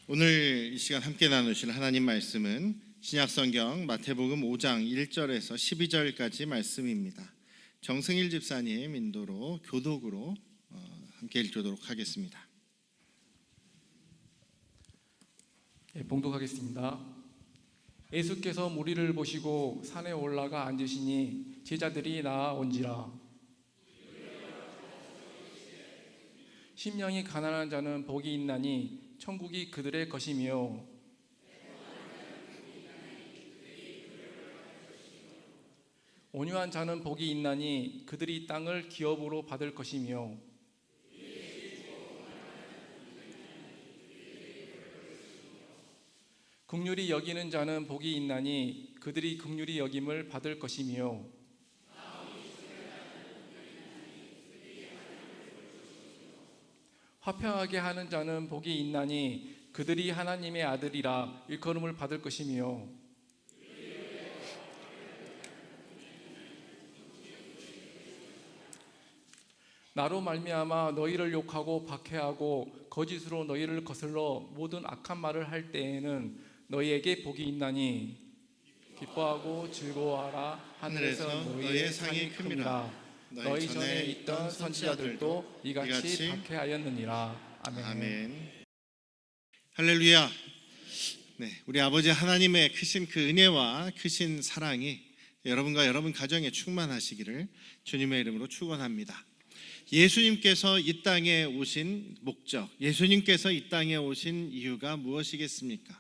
오늘 이 시간 함께 나누실 하나님 말씀은 신약성경 마태복음 5장 1절에서 12절까지 말씀입니다. 정승일 집사님 인도로 교독으로 함께 읽도록 하겠습니다. 봉독하겠습니다. 예수께서 무리를 보시고 산에 올라가 앉으시니 제자들이 나아온지라. 심령이 가난한 자는 복이 있나니 천국이 그들의 것이며, 온유한 자는 복이 있나니 그들이 땅을 기업으로 받을 것이며, 긍휼히 여기는 자는 복이 있나니 그들이 긍휼히 여김을 받을 것이며, 화평하게 하는 자는 복이 있나니 그들이 하나님의 아들이라 일컬음을 받을 것이며, 나로 말미암아 너희를 욕하고 박해하고 거짓으로 너희를 거슬러 모든 악한 말을 할 때에는 너희에게 복이 있나니 기뻐하고 즐거워하라. 하늘에서 너희의 상이 큽니다. 너희 전에 있던 선지자들도 이같이 박해하였느니라. 아멘. 할렐루야. 우리 아버지 하나님의 크신 그 은혜와 크신 사랑이 여러분과 여러분 가정에 충만하시기를 주님의 이름으로 축원합니다. 예수님께서 이 땅에 오신 목적, 예수님께서 이 땅에 오신 이유가 무엇이겠습니까?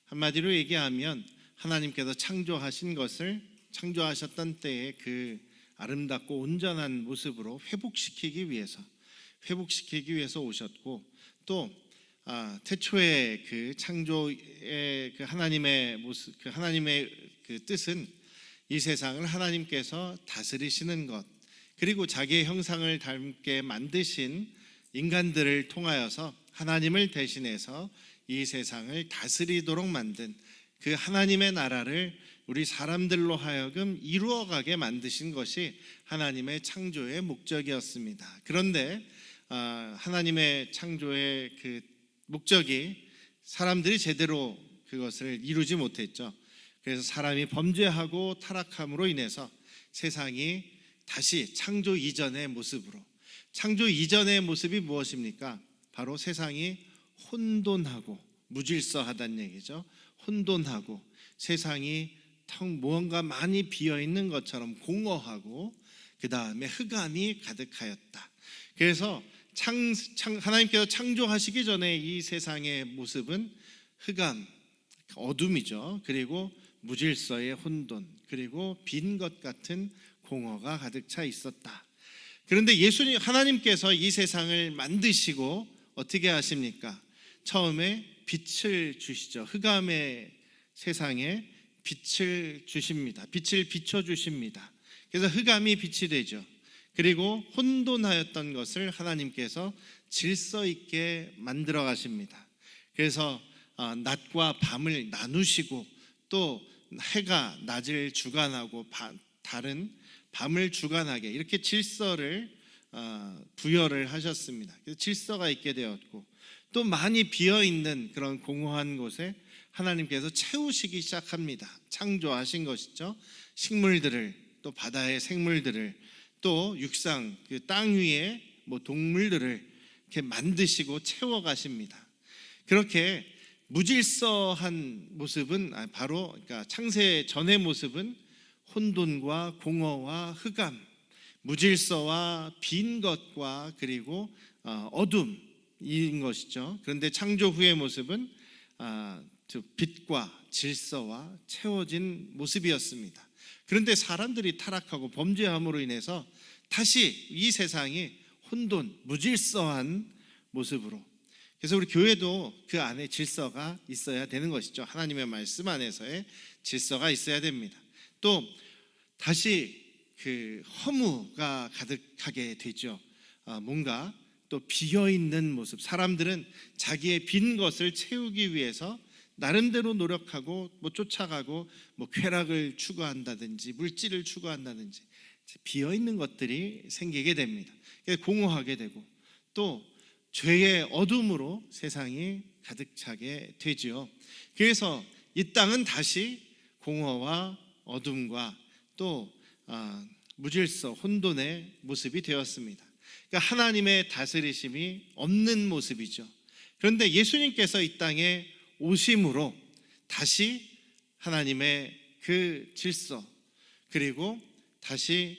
한마디로 얘기하면 하나님께서 창조하신 것을 창조하셨던 때에 그 아름답고 온전한 모습으로 회복시키기 위해서 오셨고, 또 태초의 그 창조의 그 하나님의 모습, 그 하나님의 그 뜻은 이 세상을 하나님께서 다스리시는 것, 그리고 자기의 형상을 닮게 만드신 인간들을 통하여서 하나님을 대신해서 이 세상을 다스리도록 만든 그 하나님의 나라를 우리 사람들로 하여금 이루어가게 만드신 것이 하나님의 창조의 목적이었습니다. 그런데 하나님의 창조의 그 목적이 사람들이 제대로 그것을 이루지 못했죠. 그래서 사람이 범죄하고 타락함으로 인해서 세상이 다시 창조 이전의 모습으로, 창조 이전의 모습이 무엇입니까? 바로 세상이 혼돈하고 무질서하다는 얘기죠. 혼돈하고 세상이 무언가 많이 비어있는 것처럼 공허하고 그 다음에 흑암이 가득하였다. 그래서 하나님께서 창조하시기 전에 이 세상의 모습은 흑암, 어둠이죠. 그리고 무질서의 혼돈, 그리고 빈 것 같은 공허가 가득 차 있었다. 그런데 하나님께서 이 세상을 만드시고 어떻게 하십니까? 처음에 빛을 주시죠. 흑암의 세상에 빛을 주십니다. 빛을 비춰주십니다. 그래서 흑암이 빛이 되죠. 그리고 혼돈하였던 것을 하나님께서 질서 있게 만들어 가십니다. 그래서 낮과 밤을 나누시고, 또 해가 낮을 주관하고 달은 밤을 주관하게 이렇게 질서를 부여를 하셨습니다. 그래서 질서가 있게 되었고, 또 많이 비어있는 그런 공허한 곳에 하나님께서 채우시기 시작합니다. 창조하신 것이죠. 식물들을, 또 바다의 생물들을, 또 육상, 그 땅 위에 동물들을 이렇게 만드시고 채워가십니다. 그렇게 무질서한 모습은 바로, 그러니까 창세 전의 모습은 혼돈과 공허와 흑암, 무질서와 빈 것과 그리고 어둠인 것이죠. 그런데 창조 후의 모습은 빛과 질서와 채워진 모습이었습니다. 그런데 사람들이 타락하고 범죄함으로 인해서 다시 이 세상이 혼돈, 무질서한 모습으로, 그래서 우리 교회도 그 안에 질서가 있어야 되는 것이죠. 하나님의 말씀 안에서의 질서가 있어야 됩니다. 또 다시 그 허무가 가득하게 되죠. 뭔가 또 비어있는 모습, 사람들은 자기의 빈 것을 채우기 위해서 나름대로 노력하고 쫓아가고 쾌락을 추구한다든지 물질을 추구한다든지 비어있는 것들이 생기게 됩니다. 공허하게 되고, 또 죄의 어둠으로 세상이 가득 차게 되지요. 그래서 이 땅은 다시 공허와 어둠과 또 무질서, 혼돈의 모습이 되었습니다. 그러니까 하나님의 다스리심이 없는 모습이죠. 그런데 예수님께서 이 땅에 오심으로 다시 하나님의 그 질서, 그리고 다시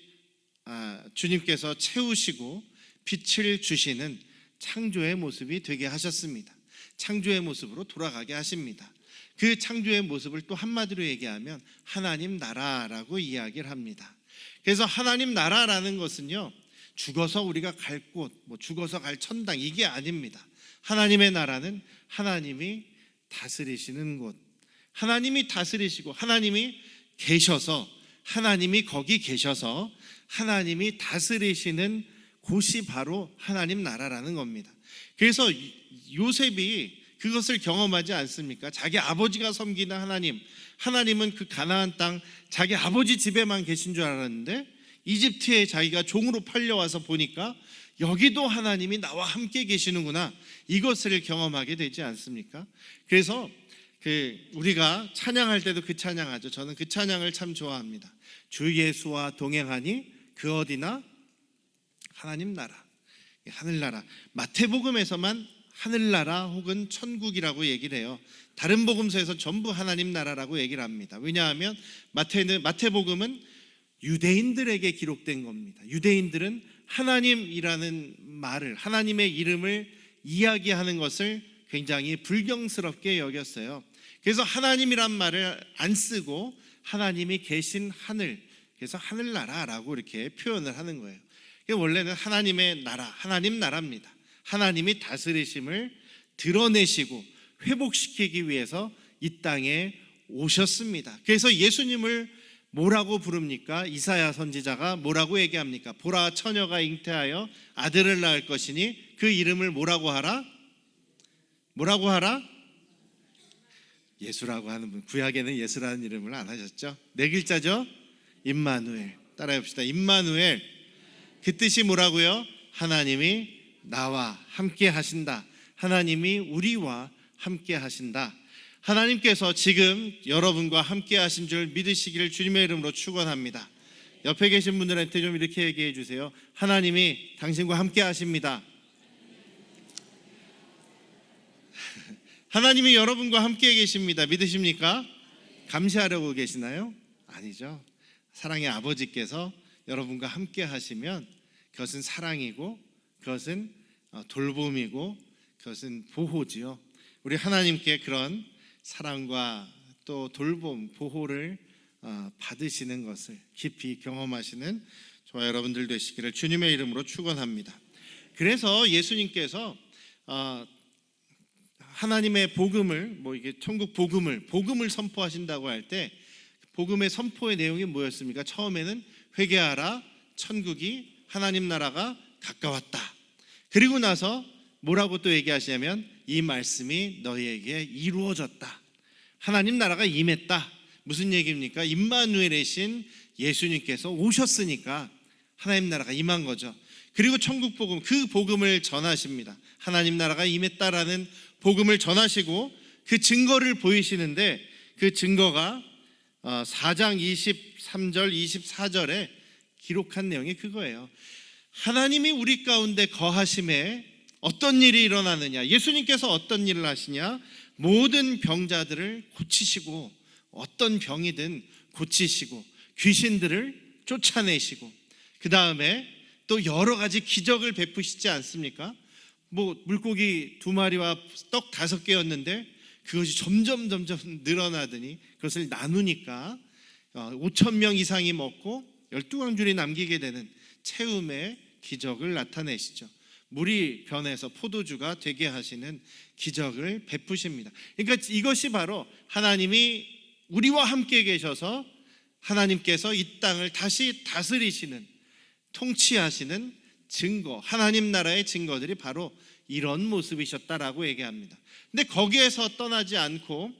주님께서 채우시고 빛을 주시는 창조의 모습이 되게 하셨습니다. 창조의 모습으로 돌아가게 하십니다. 그 창조의 모습을 또 한마디로 얘기하면 하나님 나라라고 이야기를 합니다. 그래서 하나님 나라라는 것은요, 죽어서 우리가 갈 곳, 죽어서 갈 천당, 이게 아닙니다. 하나님의 나라는 하나님이 다스리시는 곳, 하나님이 다스리시고 하나님이 계셔서, 하나님이 거기 계셔서 하나님이 다스리시는 곳이 바로 하나님 나라라는 겁니다. 그래서 요셉이 그것을 경험하지 않습니까? 자기 아버지가 섬기는 하나님, 하나님은 그 가나안 땅 자기 아버지 집에만 계신 줄 알았는데 이집트에 자기가 종으로 팔려와서 보니까 여기도 하나님이 나와 함께 계시는구나, 이것을 경험하게 되지 않습니까? 그래서 우리가 찬양할 때도 그 찬양하죠. 저는 그 찬양을 참 좋아합니다. 주 예수와 동행하니 그 어디나 하나님 나라, 하늘나라. 마태복음에서만 하늘나라 혹은 천국이라고 얘기를 해요. 다른 복음서에서 전부 하나님 나라라고 얘기를 합니다. 왜냐하면 마태복음은 유대인들에게 기록된 겁니다. 유대인들은 하나님이라는 말을, 하나님의 이름을 이야기하는 것을 굉장히 불경스럽게 여겼어요. 그래서 하나님이란 말을 안 쓰고 하나님이 계신 하늘, 그래서 하늘나라라고 이렇게 표현을 하는 거예요. 원래는 하나님의 나라, 하나님 나라입니다. 하나님이 다스리심을 드러내시고 회복시키기 위해서 이 땅에 오셨습니다. 그래서 예수님을 뭐라고 부릅니까? 이사야 선지자가 뭐라고 얘기합니까? 보라, 처녀가 잉태하여 아들을 낳을 것이니 그 이름을 뭐라고 하라? 뭐라고 하라? 예수라고 하는 분, 구약에는 예수라는 이름을 안 하셨죠? 네 글자죠? 임마누엘. 따라해 봅시다. 임마누엘. 그 뜻이 뭐라고요? 하나님이 나와 함께 하신다. 하나님이 우리와 함께 하신다. 하나님께서 지금 여러분과 함께 하신 줄 믿으시기를 주님의 이름으로 축원합니다. 옆에 계신 분들한테 좀 이렇게 얘기해 주세요. 하나님이 당신과 함께 하십니다. 하나님이 여러분과 함께 계십니다. 믿으십니까? 감시하려고 계시나요? 아니죠. 사랑의 아버지께서 여러분과 함께 하시면 그것은 사랑이고, 그것은 돌봄이고, 그것은 보호지요. 우리 하나님께 그런 사랑과 또 돌봄, 보호를 받으시는 것을 깊이 경험하시는 저와 여러분들 되시기를 주님의 이름으로 축원합니다. 그래서 예수님께서 하나님의 복음을, 이게 천국 복음을 선포하신다고 할 때 복음의 선포의 내용이 뭐였습니까? 처음에는 회개하라, 천국이, 하나님 나라가 가까웠다. 그리고 나서 뭐라고 또 얘기하시냐면 이 말씀이 너희에게 이루어졌다. 하나님 나라가 임했다. 무슨 얘기입니까? 임마누엘이신 예수님께서 오셨으니까 하나님 나라가 임한 거죠. 그리고 천국 복음, 그 복음을 전하십니다. 하나님 나라가 임했다라는 복음을 전하시고 그 증거를 보이시는데, 그 증거가 4장 23절 24절에 기록한 내용이 그거예요. 하나님이 우리 가운데 거하심에 어떤 일이 일어나느냐, 예수님께서 어떤 일을 하시냐, 모든 병자들을 고치시고, 어떤 병이든 고치시고, 귀신들을 쫓아내시고, 그 다음에 또 여러 가지 기적을 베푸시지 않습니까? 물고기 2마리와 떡 5개였는데 그것이 점점 늘어나더니 그것을 나누니까 5,000명 이상이 먹고 12광줄이 남기게 되는 채움의 기적을 나타내시죠. 물이 변해서 포도주가 되게 하시는 기적을 베푸십니다. 그러니까 이것이 바로 하나님이 우리와 함께 계셔서 하나님께서 이 땅을 다시 다스리시는, 통치하시는 증거, 하나님 나라의 증거들이 바로 이런 모습이셨다라고 얘기합니다. 근데 거기에서 떠나지 않고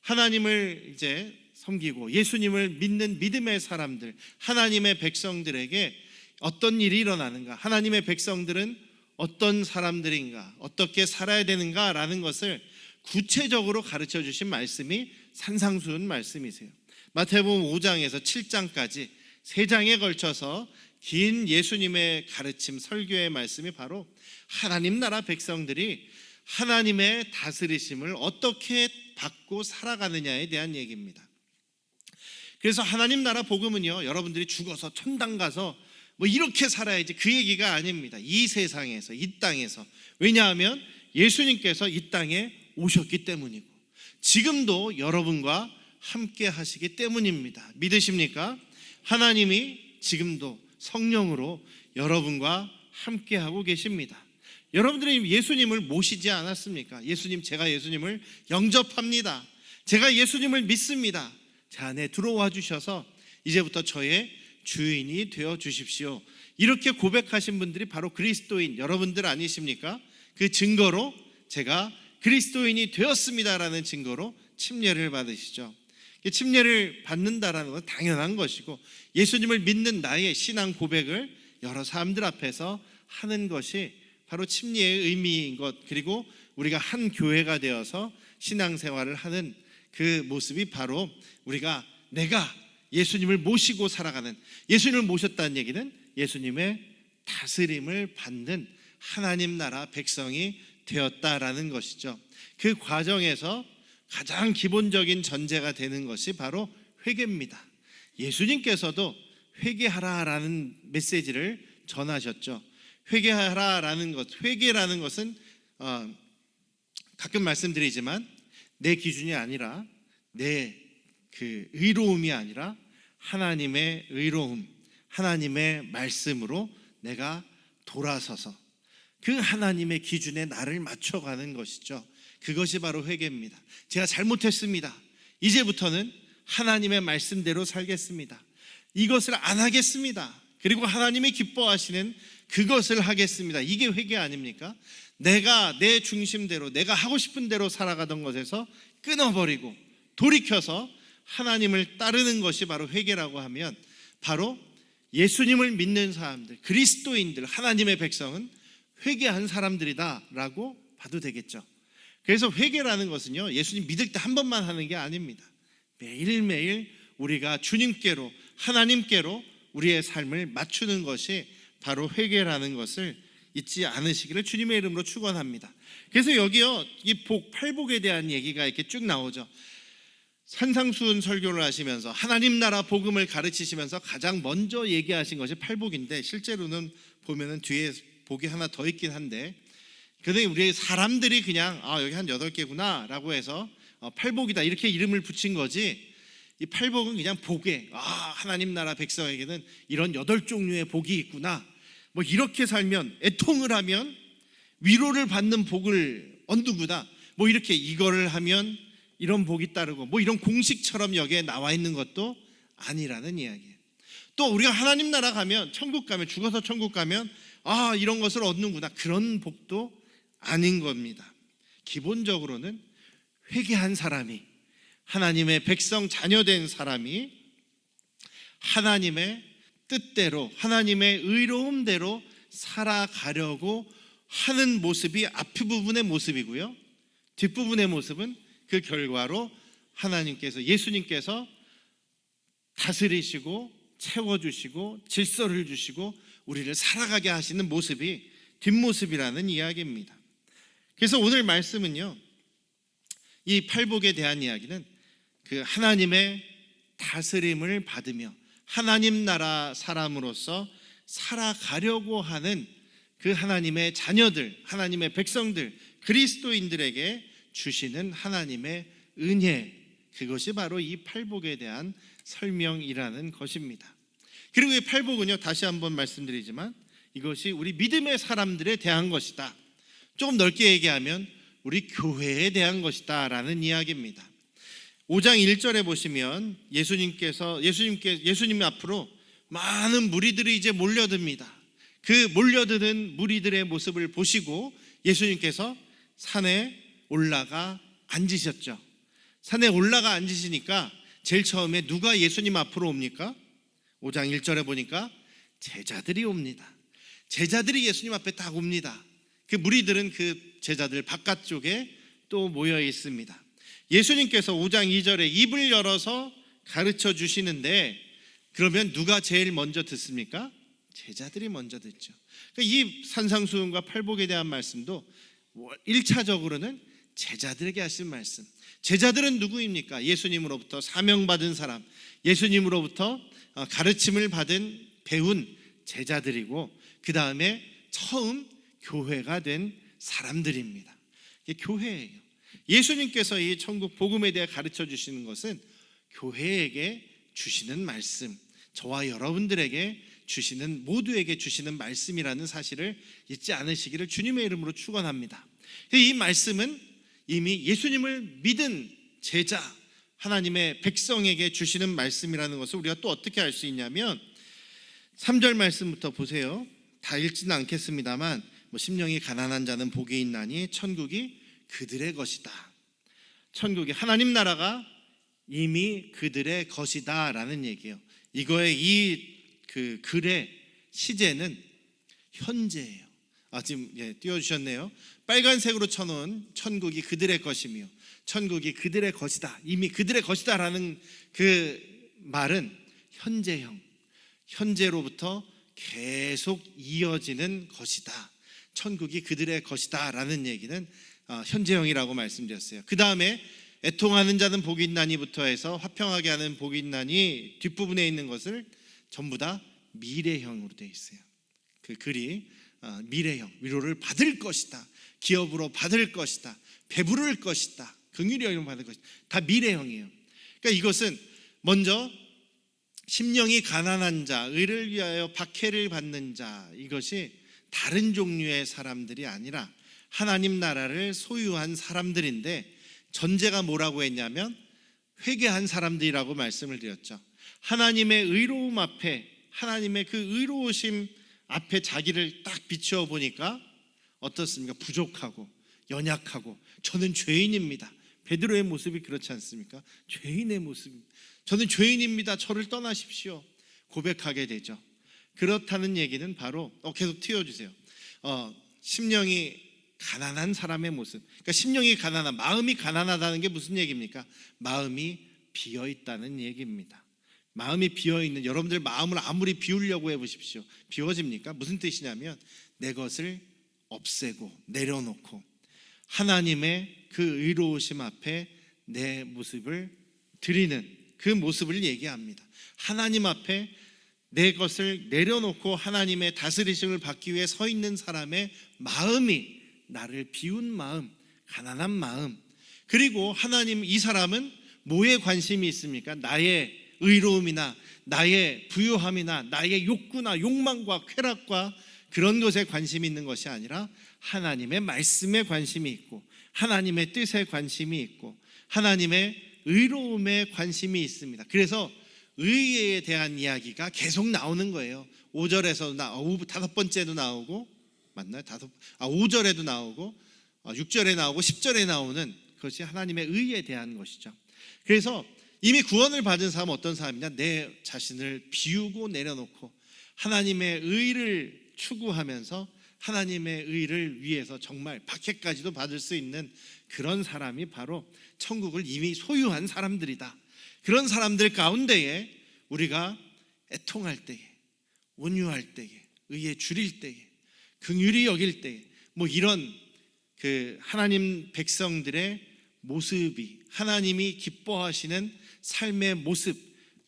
하나님을 이제 섬기고 예수님을 믿는 믿음의 사람들, 하나님의 백성들에게 어떤 일이 일어나는가, 하나님의 백성들은 어떤 사람들인가, 어떻게 살아야 되는가라는 것을 구체적으로 가르쳐 주신 말씀이 산상수훈 말씀이세요. 마태복음 5장에서 7장까지 3장에 걸쳐서 긴 예수님의 가르침 설교의 말씀이 바로 하나님 나라 백성들이 하나님의 다스리심을 어떻게 받고 살아가느냐에 대한 얘기입니다. 그래서 하나님 나라 복음은요, 여러분들이 죽어서 천당 가서 뭐 이렇게 살아야지 그 얘기가 아닙니다. 이 세상에서, 이 땅에서. 왜냐하면 예수님께서 이 땅에 오셨기 때문이고 지금도 여러분과 함께 하시기 때문입니다. 믿으십니까? 하나님이 지금도 성령으로 여러분과 함께 하고 계십니다. 여러분들이 예수님을 모시지 않았습니까? 예수님, 제가 예수님을 영접합니다. 제가 예수님을 믿습니다. 제 안에 들어와 주셔서 이제부터 저의 주인이 되어 주십시오. 이렇게 고백하신 분들이 바로 그리스도인 여러분들 아니십니까? 그 증거로 제가 그리스도인이 되었습니다라는 증거로 침례를 받으시죠. 침례를 받는다라는 건 당연한 것이고 예수님을 믿는 나의 신앙 고백을 여러 사람들 앞에서 하는 것이 바로 침례의 의미인 것, 그리고 우리가 한 교회가 되어서 신앙생활을 하는 그 모습이 바로 내가 예수님을 모시고 살아가는, 예수님을 모셨다는 얘기는 예수님의 다스림을 받는 하나님 나라 백성이 되었다라는 것이죠. 그 과정에서 가장 기본적인 전제가 되는 것이 바로 회개입니다. 예수님께서도 회개하라라는 메시지를 전하셨죠. 회개하라라는 것, 회개라는 것은 가끔 말씀드리지만 내 기준이 아니라 내 그 의로움이 아니라 하나님의 의로움, 하나님의 말씀으로 내가 돌아서서 그 하나님의 기준에 나를 맞춰가는 것이죠. 그것이 바로 회개입니다. 제가 잘못했습니다. 이제부터는 하나님의 말씀대로 살겠습니다. 이것을 안 하겠습니다. 그리고 하나님이 기뻐하시는 그것을 하겠습니다. 이게 회개 아닙니까? 내가 내 중심대로, 내가 하고 싶은 대로 살아가던 것에서 끊어버리고 돌이켜서 하나님을 따르는 것이 바로 회개라고 하면, 바로 예수님을 믿는 사람들, 그리스도인들, 하나님의 백성은 회개한 사람들이다라고 봐도 되겠죠. 그래서 회개라는 것은요, 예수님 믿을 때 한 번만 하는 게 아닙니다. 매일매일 우리가 주님께로, 하나님께로 우리의 삶을 맞추는 것이 바로 회개라는 것을 잊지 않으시기를 주님의 이름으로 축원합니다. 그래서 여기요, 이 팔복에 대한 얘기가 이렇게 쭉 나오죠. 산상수훈 설교를 하시면서 하나님 나라 복음을 가르치시면서 가장 먼저 얘기하신 것이 팔복인데, 실제로는 보면은 뒤에 복이 하나 더 있긴 한데, 근데 우리 사람들이 그냥 여기 한 8개구나 라고 해서 팔복이다 이렇게 이름을 붙인 거지, 이 팔복은 그냥 복에, 하나님 나라 백성에게는 이런 8종류의 복이 있구나, 뭐 이렇게 살면, 애통을 하면 위로를 받는 복을 얻는구나, 뭐 이렇게 이거를 하면 이런 복이 따르고, 뭐 이런 공식처럼 여기에 나와 있는 것도 아니라는 이야기예요. 또 우리가 하나님 나라 가면, 천국 가면, 죽어서 천국 가면 이런 것을 얻는구나, 그런 복도 아닌 겁니다. 기본적으로는 회개한 사람이, 하나님의 백성 자녀된 사람이 하나님의 뜻대로, 하나님의 의로움대로 살아가려고 하는 모습이 앞부분의 모습이고요, 뒷부분의 모습은 그 결과로 하나님께서, 예수님께서 다스리시고 채워주시고 질서를 주시고 우리를 살아가게 하시는 모습이 뒷모습이라는 이야기입니다. 그래서 오늘 말씀은요, 이 팔복에 대한 이야기는 그 하나님의 다스림을 받으며 하나님 나라 사람으로서 살아가려고 하는 그 하나님의 자녀들, 하나님의 백성들, 그리스도인들에게 주시는 하나님의 은혜, 그것이 바로 이 팔복에 대한 설명이라는 것입니다. 그리고 이 팔복은요, 다시 한번 말씀드리지만 이것이 우리 믿음의 사람들에 대한 것이다, 조금 넓게 얘기하면 우리 교회에 대한 것이다 라는 이야기입니다. 5장 1절에 보시면 예수님 앞으로 많은 무리들이 이제 몰려듭니다. 그 몰려드는 무리들의 모습을 보시고 예수님께서 산에 올라가 앉으셨죠. 산에 올라가 앉으시니까 제일 처음에 누가 예수님 앞으로 옵니까? 5장 1절에 보니까 제자들이 옵니다. 제자들이 예수님 앞에 딱 옵니다. 그 무리들은 그 제자들 바깥쪽에 또 모여 있습니다. 예수님께서 5장 2절에 입을 열어서 가르쳐 주시는데, 그러면 누가 제일 먼저 듣습니까? 제자들이 먼저 듣죠. 그러니까 이 산상수훈과 팔복에 대한 말씀도 1차적으로는 제자들에게 하신 말씀. 제자들은 누구입니까? 예수님으로부터 사명받은 사람, 예수님으로부터 가르침을 받은 배운 제자들이고, 그 다음에 처음 교회가 된 사람들입니다. 이게 교회예요. 예수님께서 이 천국 복음에 대해 가르쳐 주시는 것은 교회에게 주시는 말씀, 저와 여러분들에게 주시는, 모두에게 주시는 말씀이라는 사실을 잊지 않으시기를 주님의 이름으로 축원합니다. 이 말씀은 이미 예수님을 믿은 제자, 하나님의 백성에게 주시는 말씀이라는 것을 우리가 또 어떻게 알 수 있냐면 3절 말씀부터 보세요. 다 읽지는 않겠습니다만, 심령이 가난한 자는 복이 있나니 천국이 그들의 것이다. 천국이, 하나님 나라가 이미 그들의 것이다 라는 얘기예요. 이거의 이 글의 시제는 현재예요. 지금 띄워주셨네요. 빨간색으로 쳐놓은 천국이 그들의 것이며 천국이 그들의 것이다, 이미 그들의 것이다 라는 그 말은 현재형, 현재로부터 계속 이어지는 것이다. 천국이 그들의 것이다 라는 얘기는 현재형이라고 말씀드렸어요. 그 다음에 애통하는 자는 복이 있나니부터 해서 화평하게 하는 복이 있나니 뒷부분에 있는 것을 전부 다 미래형으로 되어 있어요. 그 글이 미래형, 위로를 받을 것이다, 기업으로 받을 것이다, 배부를 것이다, 긍휼히 여김을 받을 것이다, 다 미래형이에요. 그러니까 이것은 먼저 심령이 가난한 자, 의를 위하여 박해를 받는 자, 이것이 다른 종류의 사람들이 아니라 하나님 나라를 소유한 사람들인데, 전제가 뭐라고 했냐면 회개한 사람들이라고 말씀을 드렸죠. 하나님의 의로움 앞에, 하나님의 그 의로우심 앞에 자기를 딱 비추어 보니까 어떻습니까? 부족하고 연약하고 저는 죄인입니다. 베드로의 모습이 그렇지 않습니까? 죄인의 모습입니다. 저는 죄인입니다. 저를 떠나십시오. 고백하게 되죠. 그렇다는 얘기는 바로 계속 튀어주세요. 심령이 가난한 사람의 모습. 그러니까 심령이 가난한, 마음이 가난하다는 게 무슨 얘기입니까? 마음이 비어 있다는 얘기입니다. 마음이 비어 있는, 여러분들 마음을 아무리 비우려고 해보십시오. 비워집니까? 무슨 뜻이냐면 내 것을 없애고 내려놓고 하나님의 그 의로우심 앞에 내 모습을 드리는 그 모습을 얘기합니다. 하나님 앞에 내 것을 내려놓고 하나님의 다스리심을 받기 위해 서 있는 사람의 마음이, 나를 비운 마음, 가난한 마음. 그리고 하나님, 이 사람은 뭐에 관심이 있습니까? 나의 의로움이나 나의 부유함이나 나의 욕구나 욕망과 쾌락과 그런 것에 관심이 있는 것이 아니라 하나님의 말씀에 관심이 있고 하나님의 뜻에 관심이 있고 하나님의 의로움에 관심이 있습니다. 그래서 의에 대한 이야기가 계속 나오는 거예요. 5절에서 다섯 번째도 나오고, 맞나요? 5절에도 나오고 6절에 나오고 10절에 나오는 것이 하나님의 의에 대한 것이죠. 그래서 이미 구원을 받은 사람은 어떤 사람이냐? 내 자신을 비우고 내려놓고 하나님의 의를 추구하면서 하나님의 의를 위해서 정말 박해까지도 받을 수 있는 그런 사람이 바로 천국을 이미 소유한 사람들이다. 그런 사람들 가운데에 우리가 애통할 때에, 온유할 때에, 의에 줄일 때에, 긍휼히 여길 때에, 이런 그 하나님 백성들의 모습이, 하나님이 기뻐하시는 삶의 모습,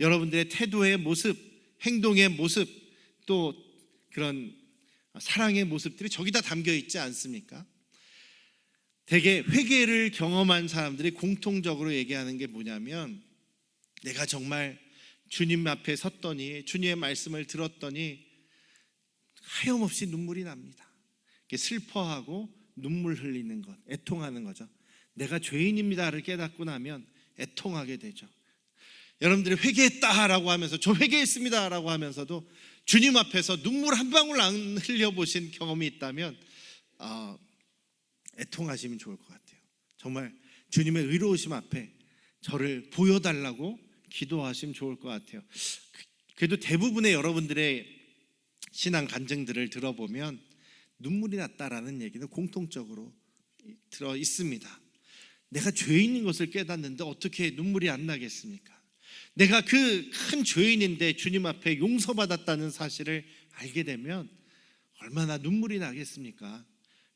여러분들의 태도의 모습, 행동의 모습, 또 그런 사랑의 모습들이 저기다 담겨 있지 않습니까? 되게 회개를 경험한 사람들이 공통적으로 얘기하는 게 뭐냐면, 내가 정말 주님 앞에 섰더니, 주님의 말씀을 들었더니 하염없이 눈물이 납니다. 슬퍼하고 눈물 흘리는 것, 애통하는 거죠. 내가 죄인입니다를 깨닫고 나면 애통하게 되죠. 여러분들이 회개했다라고 하면서, 저 회개했습니다라고 하면서도 주님 앞에서 눈물 한 방울 안 흘려보신 경험이 있다면 애통하시면 좋을 것 같아요. 정말 주님의 의로우심 앞에 저를 보여달라고 기도하시면 좋을 것 같아요. 그래도 대부분의 여러분들의 신앙 간증들을 들어보면 눈물이 났다라는 얘기는 공통적으로 들어 있습니다. 내가 죄인인 것을 깨닫는데 어떻게 눈물이 안 나겠습니까? 내가 그 큰 죄인인데 주님 앞에 용서받았다는 사실을 알게 되면 얼마나 눈물이 나겠습니까?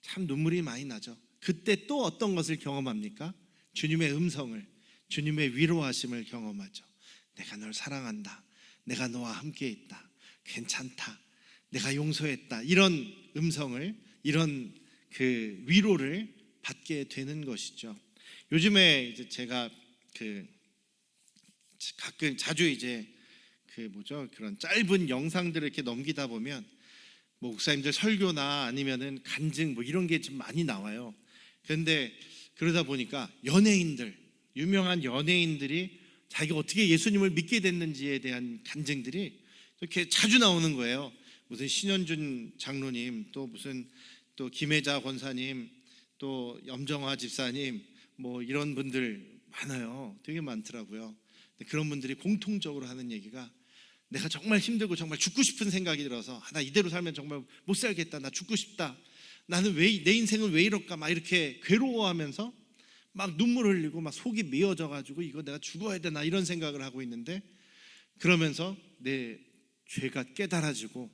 참 눈물이 많이 나죠. 그때 또 어떤 것을 경험합니까? 주님의 음성을, 주님의 위로하심을 경험하죠. 내가 널 사랑한다. 내가 너와 함께 있다. 괜찮다. 내가 용서했다. 이런 음성을, 이런 그 위로를 받게 되는 것이죠. 요즘에 이제 제가 가끔 자주 이제 그런 짧은 영상들을 이렇게 넘기다 보면 뭐 목사님들 설교나 아니면은 간증 뭐 이런 게 좀 많이 나와요. 그런데 그러다 보니까 연예인들, 유명한 연예인들이 자기가 어떻게 예수님을 믿게 됐는지에 대한 간증들이 이렇게 자주 나오는 거예요. 무슨 신현준 장로님, 또 무슨 또 김혜자 권사님, 또 염정화 집사님, 뭐 이런 분들 많아요. 되게 많더라고요. 그런 분들이 공통적으로 하는 얘기가 내가 정말 힘들고 정말 죽고 싶은 생각이 들어서 나 이대로 살면 정말 못 살겠다. 나 죽고 싶다. 나는 왜 내 인생은 왜 이럴까? 막 이렇게 괴로워하면서 막 눈물 흘리고 막 속이 메어져 가지고 이거 내가 죽어야 되나 이런 생각을 하고 있는데, 그러면서 내 죄가 깨달아지고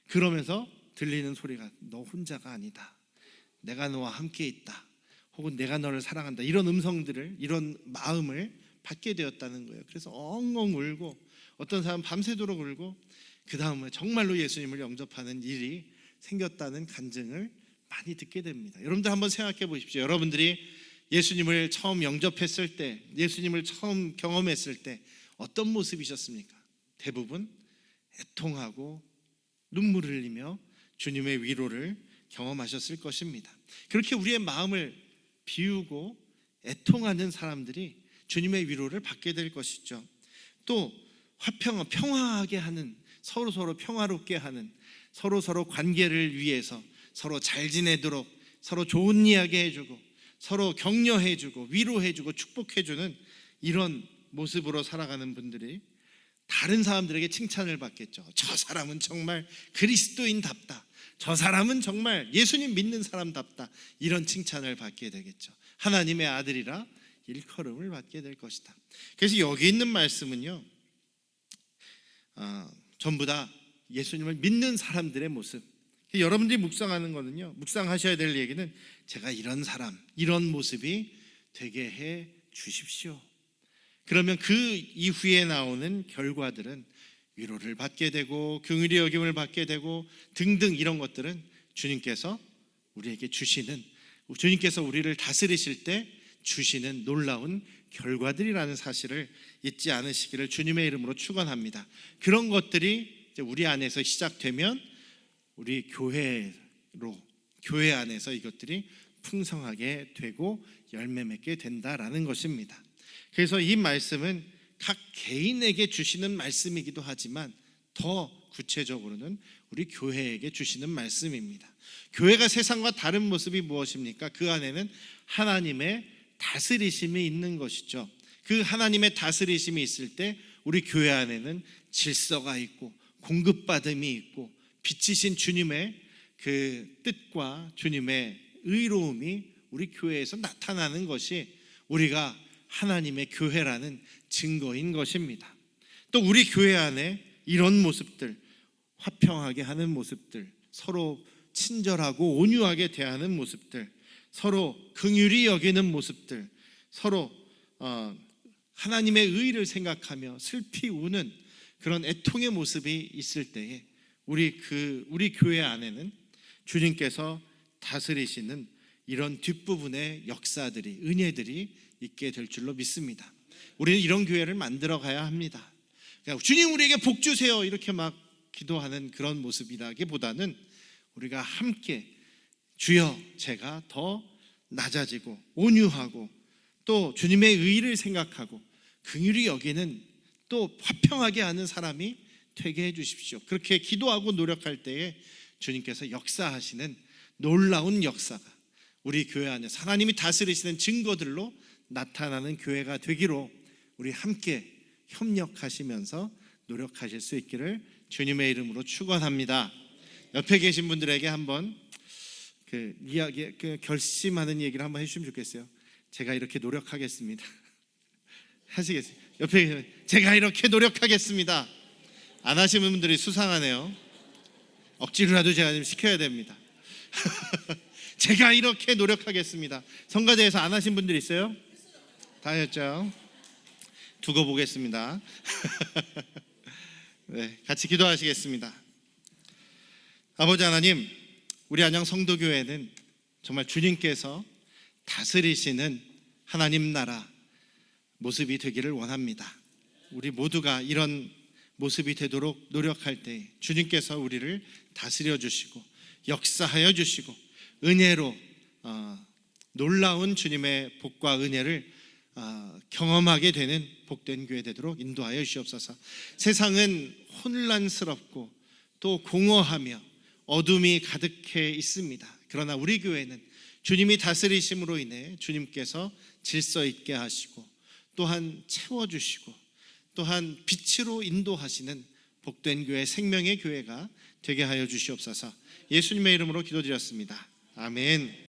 그러면서 들리는 소리가 너 혼자가 아니다. 내가 너와 함께 있다. 혹은 내가 너를 사랑한다. 이런 음성들을, 이런 마음을 받게 되었다는 거예요. 그래서 엉엉 울고 어떤 사람 밤새도록 울고 그 다음에 정말로 예수님을 영접하는 일이 생겼다는 간증을 많이 듣게 됩니다. 여러분들 한번 생각해 보십시오. 여러분들이 예수님을 처음 영접했을 때, 예수님을 처음 경험했을 때 어떤 모습이셨습니까? 대부분 애통하고 눈물을 흘리며 주님의 위로를 경험하셨을 것입니다. 그렇게 우리의 마음을 비우고 애통하는 사람들이 주님의 위로를 받게 될 것이죠. 또 평화하게 하는, 서로 평화롭게 하는, 서로 관계를 위해서 서로 잘 지내도록 서로 좋은 이야기 해주고 서로 격려해주고 위로해주고 축복해주는 이런 모습으로 살아가는 분들이 다른 사람들에게 칭찬을 받겠죠. 저 사람은 정말 그리스도인답다. 저 사람은 정말 예수님 믿는 사람답다. 이런 칭찬을 받게 되겠죠. 하나님의 아들이라 일컬음을 받게 될 것이다. 그래서 여기 있는 말씀은요, 전부 다 예수님을 믿는 사람들의 모습. 여러분들이 묵상하는 거는요, 묵상하셔야 될 얘기는 제가 이런 사람, 이런 모습이 되게 해 주십시오. 그러면 그 이후에 나오는 결과들은 위로를 받게 되고 긍휼히 여김을 받게 되고 등등, 이런 것들은 주님께서 우리에게 주시는, 주님께서 우리를 다스리실 때 주시는 놀라운 결과들이라는 사실을 잊지 않으시기를 주님의 이름으로 축원합니다. 그런 것들이 이제 우리 안에서 시작되면 우리 교회 안에서 이것들이 풍성하게 되고 열매 맺게 된다라는 것입니다. 그래서 이 말씀은 각 개인에게 주시는 말씀이기도 하지만 더 구체적으로는 우리 교회에게 주시는 말씀입니다. 교회가 세상과 다른 모습이 무엇입니까? 그 안에는 하나님의 다스리심이 있는 것이죠. 그 하나님의 다스리심이 있을 때 우리 교회 안에는 질서가 있고 공급받음이 있고 빛이신 주님의 그 뜻과 주님의 의로움이 우리 교회에서 나타나는 것이 우리가 하나님의 교회라는 증거인 것입니다. 또 우리 교회 안에 이런 모습들, 화평하게 하는 모습들, 서로 친절하고 온유하게 대하는 모습들, 서로 긍휼히 여기는 모습들, 서로 하나님의 의를 생각하며 슬피 우는 그런 애통의 모습이 있을 때에 우리 교회 안에는 주님께서 다스리시는 이런 뒷부분의 역사들이, 은혜들이 있게 될 줄로 믿습니다. 우리는 이런 교회를 만들어 가야 합니다. 그러니까 주님 우리에게 복 주세요 이렇게 막 기도하는 그런 모습이라기보다는 우리가 함께 주여 제가 더 낮아지고 온유하고 또 주님의 의를 생각하고 긍휼히 여기는 또 화평하게 하는 사람이 되게 해주십시오. 그렇게 기도하고 노력할 때에 주님께서 역사하시는 놀라운 역사가 우리 교회 안에서 하나님이 다스리시는 증거들로 나타나는 교회가 되기로 우리 함께 협력하시면서 노력하실 수 있기를 주님의 이름으로 축원합니다. 옆에 계신 분들에게 한번 결심하는 얘기를 한번 해주시면 좋겠어요. 제가 이렇게 노력하겠습니다. 하시겠어요? 옆에 제가 이렇게 노력하겠습니다. 안 하시는 분들이 수상하네요. 억지로라도 제가 좀 시켜야 됩니다. 제가 이렇게 노력하겠습니다. 성가대에서 안 하신 분들 있어요? 다 하셨죠? 두고 보겠습니다. 네, 같이 기도하시겠습니다. 아버지 하나님, 우리 안양 성도교회는 정말 주님께서 다스리시는 하나님 나라 모습이 되기를 원합니다. 우리 모두가 이런 모습이 되도록 노력할 때 주님께서 우리를 다스려 주시고 역사하여 주시고 은혜로 놀라운 주님의 복과 은혜를 경험하게 되는 복된 교회 되도록 인도하여 주시옵소서. 세상은 혼란스럽고 또 공허하며 어둠이 가득해 있습니다. 그러나 우리 교회는 주님이 다스리심으로 인해 주님께서 질서 있게 하시고 또한 채워주시고 또한 빛으로 인도하시는 복된 교회, 생명의 교회가 되게 하여 주시옵소서. 예수님의 이름으로 기도드렸습니다. 아멘.